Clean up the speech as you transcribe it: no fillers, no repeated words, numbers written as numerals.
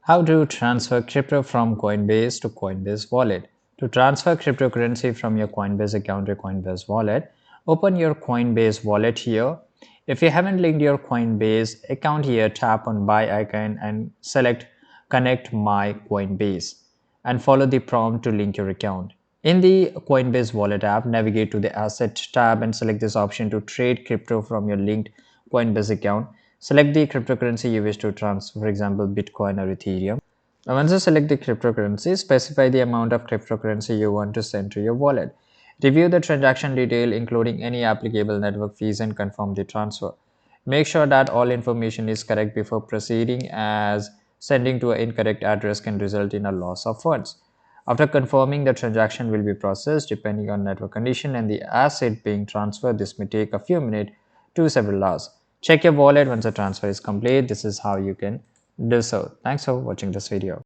How to transfer crypto from Coinbase to Coinbase wallet. To transfer cryptocurrency from your Coinbase account to Coinbase wallet, open your Coinbase wallet here. If you haven't linked your Coinbase account here, tap on buy icon and select connect my Coinbase and follow the prompt to link your account. In the Coinbase wallet app, navigate to the asset tab and select this option to trade crypto from your linked Coinbase account. Select the cryptocurrency you wish to transfer, for example, Bitcoin or Ethereum. Now, once you select the cryptocurrency, specify the amount of cryptocurrency you want to send to your wallet. Review the transaction detail, including any applicable network fees, and confirm the transfer. Make sure that all information is correct before proceeding, as sending to an incorrect address can result in a loss of funds. After confirming, the transaction will be processed depending on network condition and the asset being transferred. This may take a few minutes to several hours. Check your wallet once the transfer is complete. This is how you can do so. Thanks for watching this video.